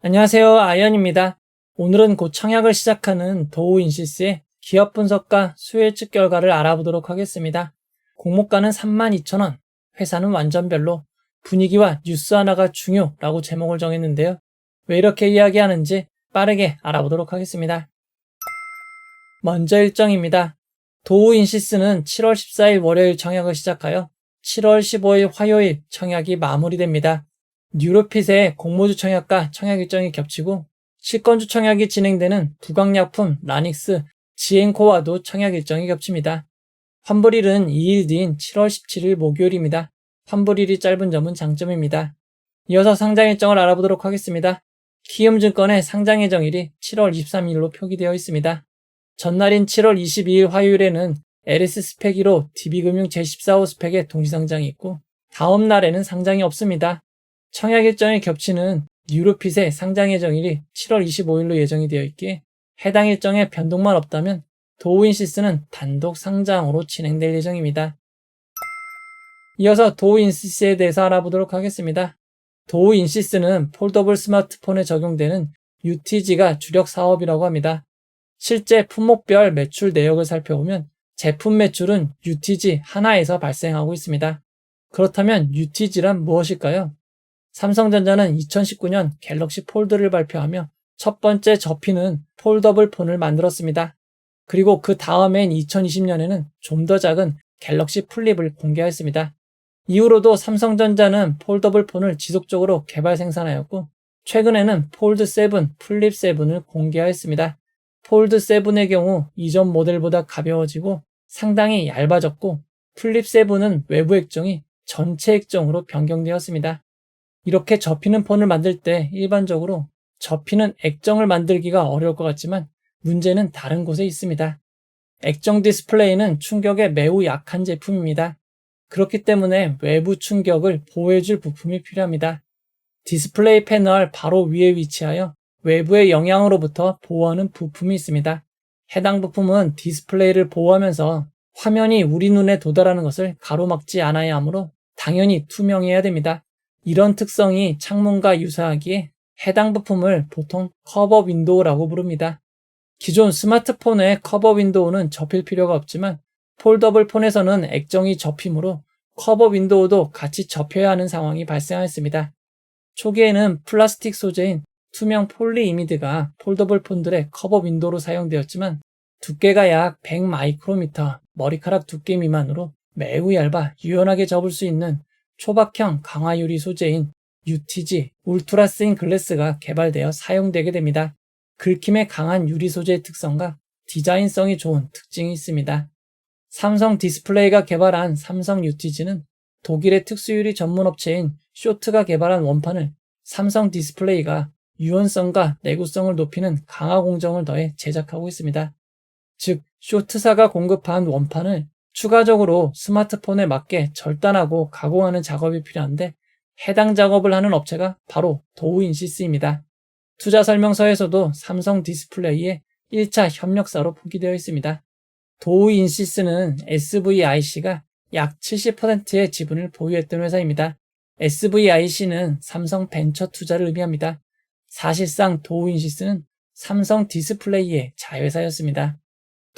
안녕하세요. 아이언입니다. 오늘은 곧 청약을 시작하는 도우인시스의 기업 분석과 수요예측 결과를 알아보도록 하겠습니다. 공모가는 32,000원, 회사는 완전 별로, 분위기와 뉴스 하나가 중요라고 제목을 정했는데요. 왜 이렇게 이야기하는지 빠르게 알아보도록 하겠습니다. 먼저 일정입니다. 도우인시스는 7월 14일 월요일 청약을 시작하여 7월 15일 화요일 청약이 마무리됩니다. 뉴로핏의 공모주 청약과 청약 일정이 겹치고 실권주 청약이 진행되는 부강약품, 라닉스, 지앤코와도 청약 일정이 겹칩니다. 환불일은 2일 뒤인 7월 17일 목요일입니다. 환불일이 짧은 점은 장점입니다. 이어서 상장 일정을 알아보도록 하겠습니다. 키움증권의 상장 예정일이 7월 23일로 표기되어 있습니다. 전날인 7월 22일 화요일에는 LS 스펙 1호 DB금융 제14호 스펙의 동시상장이 있고 다음 날에는 상장이 없습니다. 청약 일정이 겹치는 뉴로핏의 상장 예정일이 7월 25일로 예정이 되어 있기에 해당 일정에 변동만 없다면 도우인시스는 단독 상장으로 진행될 예정입니다. 이어서 도우인시스에 대해서 알아보도록 하겠습니다. 도우인시스는 폴더블 스마트폰에 적용되는 UTG가 주력 사업이라고 합니다. 실제 품목별 매출 내역을 살펴보면 제품 매출은 UTG 하나에서 발생하고 있습니다. 그렇다면 UTG란 무엇일까요? 삼성전자는 2019년 갤럭시 폴드를 발표하며 첫 번째 접히는 폴더블 폰을 만들었습니다. 그리고 그 다음해인 2020년에는 좀 더 작은 갤럭시 플립을 공개했습니다. 이후로도 삼성전자는 폴더블 폰을 지속적으로 개발 생산하였고 최근에는 폴드 7, 플립 7을 공개하였습니다. 폴드 7의 경우 이전 모델보다 가벼워지고 상당히 얇아졌고 플립 7은 외부 액정이 전체 액정으로 변경되었습니다. 이렇게 접히는 폰을 만들 때 일반적으로 접히는 액정을 만들기가 어려울 것 같지만 문제는 다른 곳에 있습니다. 액정 디스플레이는 충격에 매우 약한 제품입니다. 그렇기 때문에 외부 충격을 보호해줄 부품이 필요합니다. 디스플레이 패널 바로 위에 위치하여 외부의 영향으로부터 보호하는 부품이 있습니다. 해당 부품은 디스플레이를 보호하면서 화면이 우리 눈에 도달하는 것을 가로막지 않아야 하므로 당연히 투명해야 됩니다. 이런 특성이 창문과 유사하기에 해당 부품을 보통 커버 윈도우라고 부릅니다. 기존 스마트폰의 커버 윈도우는 접힐 필요가 없지만 폴더블 폰에서는 액정이 접히므로 커버 윈도우도 같이 접혀야 하는 상황이 발생하였습니다. 초기에는 플라스틱 소재인 투명 폴리이미드가 폴더블 폰들의 커버 윈도우로 사용되었지만 두께가 약 100 마이크로미터, 머리카락 두께 미만으로 매우 얇아 유연하게 접을 수 있는 초박형 강화 유리 소재인 UTG, 울트라 스인 글래스가 개발되어 사용되게 됩니다. 긁힘에 강한 유리 소재의 특성과 디자인성이 좋은 특징이 있습니다. 삼성 디스플레이가 개발한 삼성 UTG는 독일의 특수유리 전문 업체인 쇼트가 개발한 원판을 삼성 디스플레이가 유연성과 내구성을 높이는 강화 공정을 더해 제작하고 있습니다. 즉, 쇼트사가 공급한 원판을 추가적으로 스마트폰에 맞게 절단하고 가공하는 작업이 필요한데 해당 작업을 하는 업체가 바로 도우인시스입니다. 투자 설명서에서도 삼성 디스플레이의 1차 협력사로 표기되어 있습니다. 도우인시스는 SVIC가 약 70%의 지분을 보유했던 회사입니다. SVIC는 삼성 벤처 투자를 의미합니다. 사실상 도우인시스는 삼성 디스플레이의 자회사였습니다.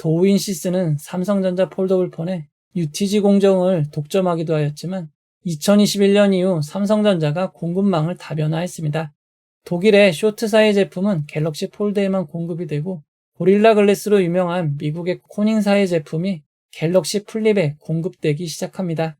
도우인시스는 삼성전자 폴더블 폰에 UTG 공정을 독점하기도 하였지만 2021년 이후 삼성전자가 공급망을 다변화했습니다. 독일의 쇼트사의 제품은 갤럭시 폴드에만 공급이 되고 고릴라 글래스로 유명한 미국의 코닝사의 제품이 갤럭시 플립에 공급되기 시작합니다.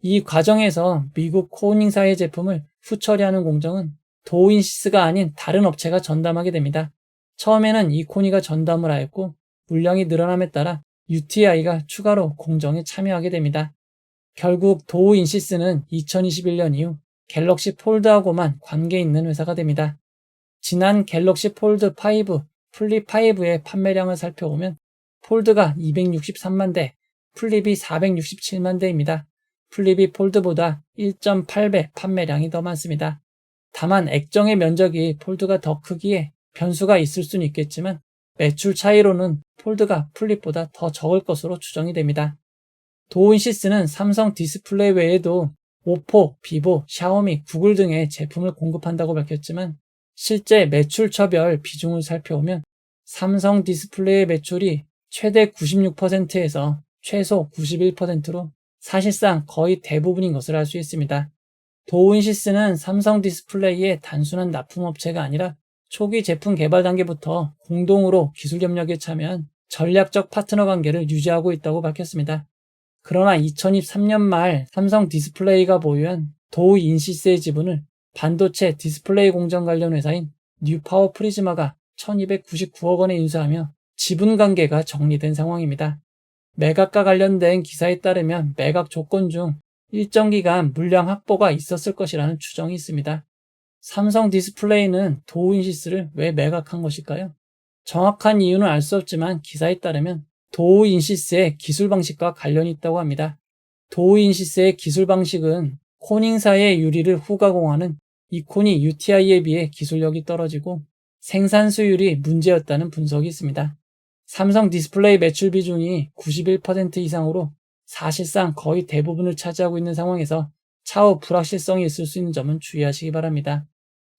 이 과정에서 미국 코닝사의 제품을 후처리하는 공정은 도우인시스가 아닌 다른 업체가 전담하게 됩니다. 처음에는 이코니가 전담을 하였고 물량이 늘어남에 따라 UTI가 추가로 공정에 참여하게 됩니다. 결국 도우인시스는 2021년 이후 갤럭시 폴드하고만 관계 있는 회사가 됩니다. 지난 갤럭시 폴드 5, 플립 5의 판매량을 살펴보면 폴드가 263만 대, 플립이 467만 대입니다. 플립이 폴드보다 1.8배 판매량이 더 많습니다. 다만 액정의 면적이 폴드가 더 크기에 변수가 있을 수는 있겠지만 매출 차이로는 폴드가 플립보다 더 적을 것으로 추정이 됩니다. 도우인시스는 삼성 디스플레이 외에도 오포, 비보, 샤오미, 구글 등의 제품을 공급한다고 밝혔지만 실제 매출처별 비중을 살펴보면 삼성 디스플레이의 매출이 최대 96%에서 최소 91%로 사실상 거의 대부분인 것을 알 수 있습니다. 도우인시스는 삼성 디스플레이의 단순한 납품업체가 아니라 초기 제품 개발 단계부터 공동으로 기술 협력에 참여한 전략적 파트너 관계를 유지하고 있다고 밝혔습니다. 그러나 2023년 말 삼성 디스플레이가 보유한 도우인시스의 지분을 반도체 디스플레이 공정 관련 회사인 뉴파워 프리즈마가 1299억 원에 인수하며 지분 관계가 정리된 상황입니다. 매각과 관련된 기사에 따르면 매각 조건 중 일정 기간 물량 확보가 있었을 것이라는 추정이 있습니다. 삼성 디스플레이는 도우인시스를 왜 매각한 것일까요? 정확한 이유는 알 수 없지만 기사에 따르면 도우인시스의 기술 방식과 관련이 있다고 합니다. 도우인시스의 기술 방식은 코닝사의 유리를 후가공하는 이코니 UTI에 비해 기술력이 떨어지고 생산 수율이 문제였다는 분석이 있습니다. 삼성 디스플레이 매출 비중이 91% 이상으로 사실상 거의 대부분을 차지하고 있는 상황에서 차후 불확실성이 있을 수 있는 점은 주의하시기 바랍니다.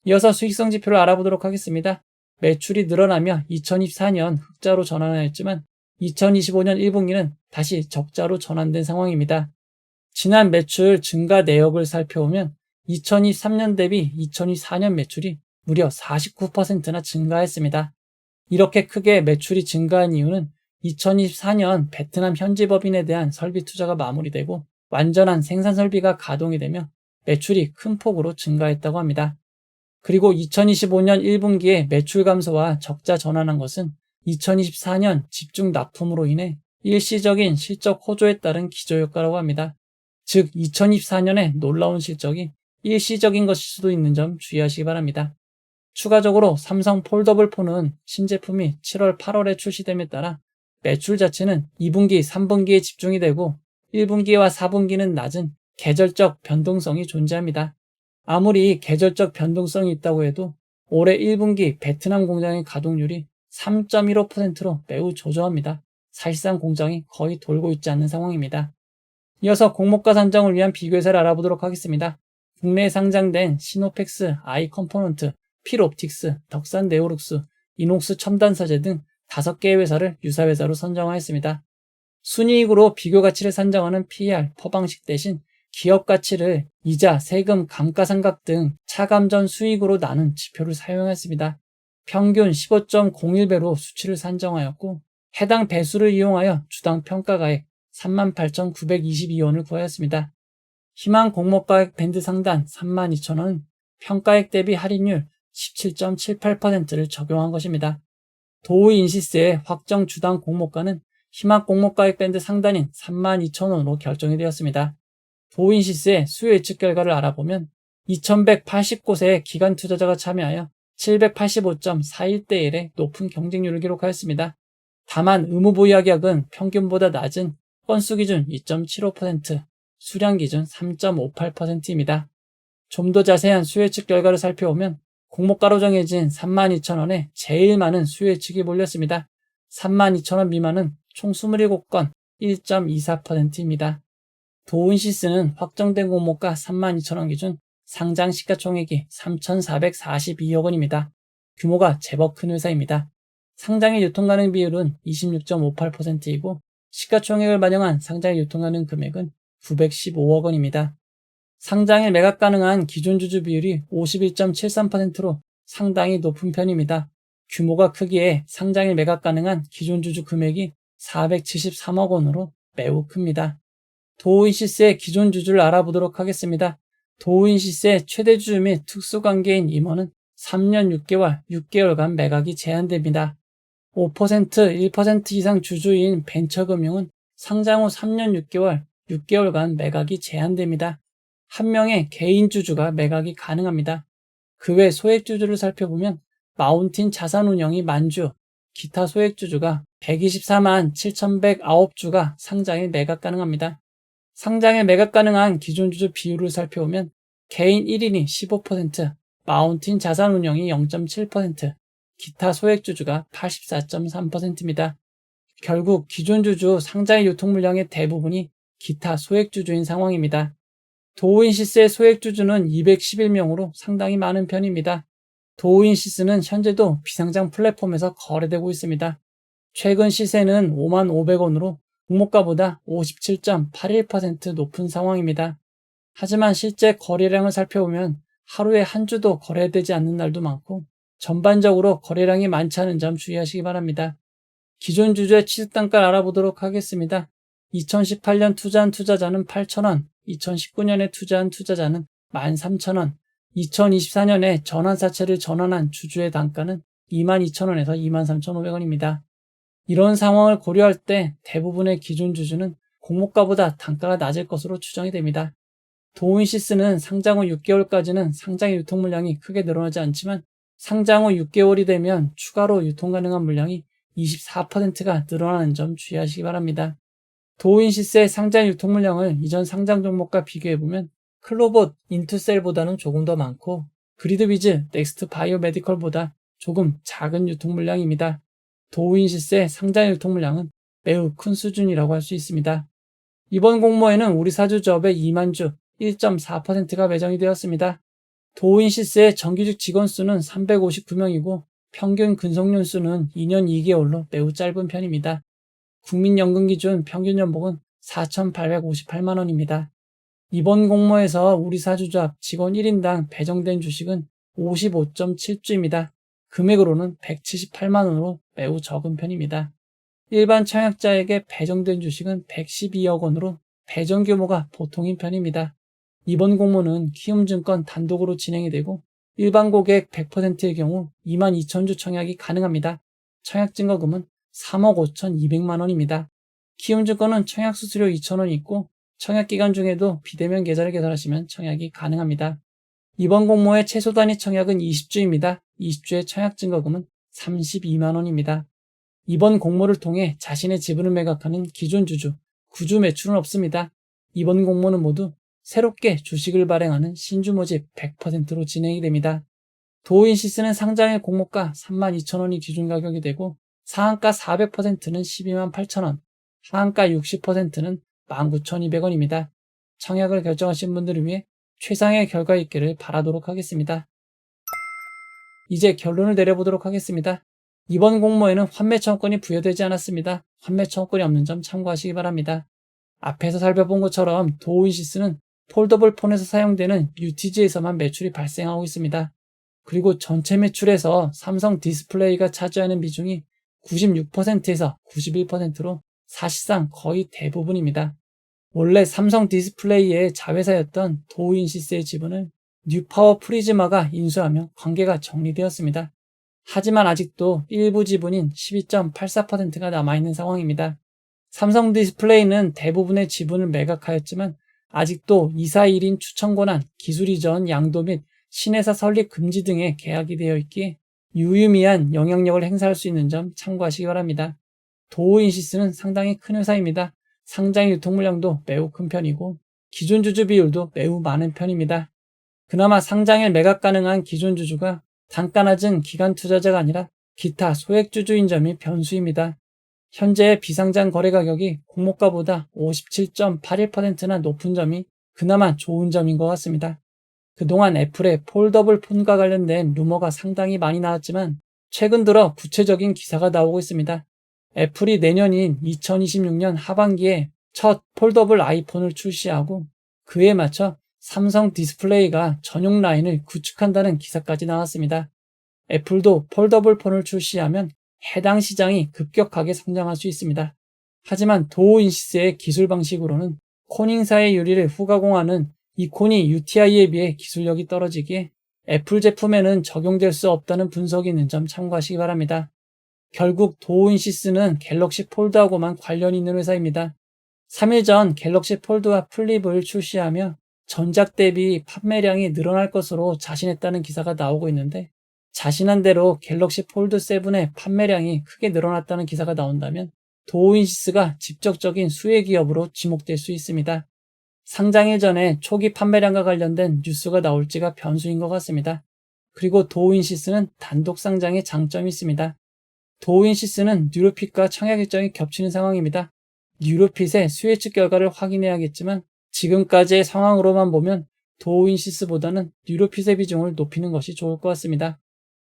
이어서 수익성 지표를 알아보도록 하겠습니다. 매출이 늘어나며 2024년 흑자로 전환하였지만 2025년 1분기는 다시 적자로 전환된 상황입니다. 지난 매출 증가 내역을 살펴보면 2023년 대비 2024년 매출이 무려 49%나 증가했습니다. 이렇게 크게 매출이 증가한 이유는 2024년 베트남 현지 법인에 대한 설비 투자가 마무리되고 완전한 생산 설비가 가동이 되며 매출이 큰 폭으로 증가했다고 합니다. 그리고 2025년 1분기에 매출 감소와 적자 전환한 것은 2024년 집중 납품으로 인해 일시적인 실적 호조에 따른 기저효과라고 합니다. 즉 2024년에 놀라운 실적이 일시적인 것일 수도 있는 점 주의하시기 바랍니다. 추가적으로 삼성 폴더블4는 신제품이 7월, 8월에 출시됨에 따라 매출 자체는 2분기, 3분기에 집중이 되고 1분기와 4분기는 낮은 계절적 변동성이 존재합니다. 아무리 계절적 변동성이 있다고 해도 올해 1분기 베트남 공장의 가동률이 3.15%로 매우 저조합니다. 사실상 공장이 거의 돌고 있지 않는 상황입니다. 이어서 공모가 산정을 위한 비교회사를 알아보도록 하겠습니다. 국내에 상장된 시노펙스, 아이컴포넌트, 필옵틱스, 덕산 네오룩스, 이녹스 첨단서재 등 5개의 회사를 유사회사로 선정하였습니다. 순이익으로 비교 가치를 산정하는 PER, 퍼방식 대신 기업 가치를 이자, 세금, 감가상각 등 차감전 수익으로 나눈 지표를 사용했습니다. 평균 15.01배로 수치를 산정하였고 해당 배수를 이용하여 주당 평가가액 38,922원을 구하였습니다. 희망 공모가액 밴드 상단 32,000원은 평가액 대비 할인율 17.78%를 적용한 것입니다. 도우인시스의 확정 주당 공모가는 희망 공모가액 밴드 상단인 32,000원으로 결정이 되었습니다. 도우인시스의 수요 예측 결과를 알아보면 2180곳의 기관 투자자가 참여하여 785.41대 1의 높은 경쟁률을 기록하였습니다. 다만 의무보유하격은 평균보다 낮은 건수 기준 2.75%, 수량 기준 3.58%입니다. 좀 더 자세한 수요 예측 결과를 살펴보면 공모가로 정해진 32,000원에 제일 많은 수요 예측이 몰렸습니다. 32,000원 미만은 총 27건 1.24%입니다. 도우인시스는 확정된 공모가 32,000원 기준 상장 시가총액이 3,442억 원입니다. 규모가 제법 큰 회사입니다. 상장의 유통가능 비율은 26.58%이고 시가총액을 반영한 상장의 유통가능 금액은 915억 원입니다. 상장에 매각 가능한 기존 주주 비율이 51.73%로 상당히 높은 편입니다. 규모가 크기에 상장에 매각 가능한 기존 주주 금액이 473억 원으로 매우 큽니다. 도우인시스의 기존 주주를 알아보도록 하겠습니다. 도우인시스의 최대 주주 및 특수관계인 임원은 3년 6개월, 6개월간 매각이 제한됩니다. 5%, 1% 이상 주주인 벤처금융은 상장 후 3년 6개월, 6개월간 매각이 제한됩니다. 한 명의 개인 주주가 매각이 가능합니다. 그 외 소액주주를 살펴보면 마운틴 자산운용이 만주, 기타 소액주주가 124만 7,109주가 상장에 매각 가능합니다. 상장에 매각 가능한 기존 주주 비율을 살펴보면 개인 1인이 15%, 마운틴 자산운용이 0.7%, 기타 소액주주가 84.3%입니다. 결국 기존 주주 상장의 유통 물량의 대부분이 기타 소액주주인 상황입니다. 도우인시스의 소액주주는 211명으로 상당히 많은 편입니다. 도우인시스는 현재도 비상장 플랫폼에서 거래되고 있습니다. 최근 시세는 55,500원으로 공모가보다 57.81% 높은 상황입니다. 하지만 실제 거래량을 살펴보면 하루에 한 주도 거래되지 않는 날도 많고 전반적으로 거래량이 많지 않은 점 주의하시기 바랍니다. 기존 주주의 취득단가를 알아보도록 하겠습니다. 2018년 투자한 투자자는 8,000원, 2019년에 투자한 투자자는 13,000원, 2024년에 전환사채를 전환한 주주의 단가는 22,000원에서 23,500원입니다. 이런 상황을 고려할 때 대부분의 기존 주주는 공모가보다 단가가 낮을 것으로 추정이 됩니다. 도우인시스는 상장 후 6개월까지는 상장의 유통 물량이 크게 늘어나지 않지만 상장 후 6개월이 되면 추가로 유통 가능한 물량이 24%가 늘어나는 점 주의하시기 바랍니다. 도우인시스의 상장 유통 물량을 이전 상장 종목과 비교해보면 클로봇, 인투셀보다는 조금 더 많고 그리드위즈, 넥스트 바이오메디컬보다 조금 작은 유통 물량입니다. 도우인시스의 상장 유통 물량은 매우 큰 수준이라고 할 수 있습니다. 이번 공모에는 우리 사주조합의 2만 주 1.4%가 배정이 되었습니다. 도우인시스의 정규직 직원 수는 359명이고 평균 근속년 수는 2년 2개월로 매우 짧은 편입니다. 국민연금 기준 평균 연봉은 4,858만원입니다. 이번 공모에서 우리 사주조합 직원 1인당 배정된 주식은 55.7주입니다. 금액으로는 178만원으로 매우 적은 편입니다. 일반 청약자에게 배정된 주식은 112억 원으로 배정 규모가 보통인 편입니다. 이번 공모는 키움증권 단독으로 진행이 되고 일반 고객 100%의 경우 22,000주 청약이 가능합니다. 청약 증거금은 3억 5,200만원입니다. 키움증권은 청약 수수료 2,000원이 있고 청약 기간 중에도 비대면 계좌를 개설하시면 청약이 가능합니다. 이번 공모의 최소 단위 청약은 20주입니다. 20주의 청약 증거금은 32만원입니다. 이번 공모를 통해 자신의 지분을 매각하는 기존 주주, 구주 매출은 없습니다. 이번 공모는 모두 새롭게 주식을 발행하는 신주 모집 100%로 진행이 됩니다. 도우인시스는 상장일 공모가 32,000원이 기준 가격이 되고 상한가 400%는 12만 8천원, 하한가 60%는 19,200원입니다. 청약을 결정하신 분들을 위해 최상의 결과 있기를 바라도록 하겠습니다. 이제 결론을 내려보도록 하겠습니다. 이번 공모에는 환매 청구권이 부여되지 않았습니다. 환매 청구권이 없는 점 참고하시기 바랍니다. 앞에서 살펴본 것처럼 도우인시스는 폴더블 폰에서 사용되는 UTG에서만 매출이 발생하고 있습니다. 그리고 전체 매출에서 삼성 디스플레이가 차지하는 비중이 96%에서 91%로 사실상 거의 대부분입니다. 원래 삼성 디스플레이의 자회사였던 도우인시스의 지분을 뉴파워 프리즈마가 인수하며 관계가 정리되었습니다. 하지만 아직도 일부 지분인 12.84%가 남아있는 상황입니다. 삼성 디스플레이는 대부분의 지분을 매각하였지만 아직도 이사 1인 추천 권한, 기술 이전, 양도 및 신회사 설립 금지 등의 계약이 되어 있기에 유의미한 영향력을 행사할 수 있는 점 참고하시기 바랍니다. 도우인시스는 상당히 큰 회사입니다. 상장 유통 물량도 매우 큰 편이고 기존 주주 비율도 매우 많은 편입니다. 그나마 상장일 매각 가능한 기존 주주가 단가 낮은 기관 투자자가 아니라 기타 소액 주주인 점이 변수입니다. 현재의 비상장 거래 가격이 공모가보다 57.81%나 높은 점이 그나마 좋은 점인 것 같습니다. 그동안 애플의 폴더블 폰과 관련된 루머가 상당히 많이 나왔지만 최근 들어 구체적인 기사가 나오고 있습니다. 애플이 내년인 2026년 하반기에 첫 폴더블 아이폰을 출시하고 그에 맞춰 삼성 디스플레이가 전용 라인을 구축한다는 기사까지 나왔습니다. 애플도 폴더블 폰을 출시하면 해당 시장이 급격하게 성장할 수 있습니다. 하지만 도우인시스의 기술 방식으로는 코닝사의 유리를 후가공하는 이코니 UTI에 비해 기술력이 떨어지기에 애플 제품에는 적용될 수 없다는 분석이 있는 점 참고하시기 바랍니다. 결국 도우인시스는 갤럭시 폴드하고만 관련이 있는 회사입니다. 3일 전 갤럭시 폴드와 플립을 출시하며 전작 대비 판매량이 늘어날 것으로 자신했다는 기사가 나오고 있는데 자신한 대로 갤럭시 폴드 7의 판매량이 크게 늘어났다는 기사가 나온다면 도우인시스가 직접적인 수혜 기업으로 지목될 수 있습니다. 상장일 전에 초기 판매량과 관련된 뉴스가 나올지가 변수인 것 같습니다. 그리고 도우인시스는 단독 상장의 장점이 있습니다. 도우인시스는 뉴로핏과 청약 일정이 겹치는 상황입니다. 뉴로핏의 수혜 측 결과를 확인해야겠지만 지금까지의 상황으로만 보면 도우인시스보다는 뉴로핏의 비중을 높이는 것이 좋을 것 같습니다.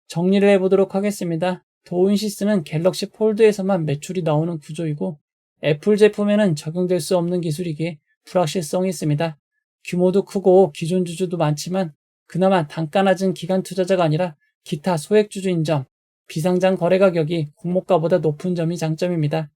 정리를 해보도록 하겠습니다. 도우인시스는 갤럭시 폴드에서만 매출이 나오는 구조이고 애플 제품에는 적용될 수 없는 기술이기에 불확실성이 있습니다. 규모도 크고 기존 주주도 많지만 그나마 단가 낮은 기관 투자자가 아니라 기타 소액주주인 점, 비상장 거래 가격이 공모가보다 높은 점이 장점입니다.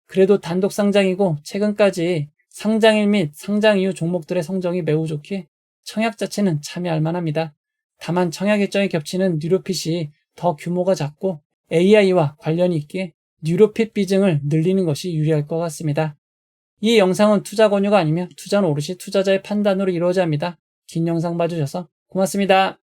그래도 단독 상장이고 최근까지 상장일 및 상장 이후 종목들의 성적이 매우 좋기에 청약 자체는 참여할 만합니다. 다만 청약 일정이 겹치는 뉴로핏이 더 규모가 작고 AI와 관련이 있기에 뉴로핏 비중을 늘리는 것이 유리할 것 같습니다. 이 영상은 투자 권유가 아니며 투자는 오롯이 투자자의 판단으로 이루어져야 합니다. 긴 영상 봐주셔서 고맙습니다.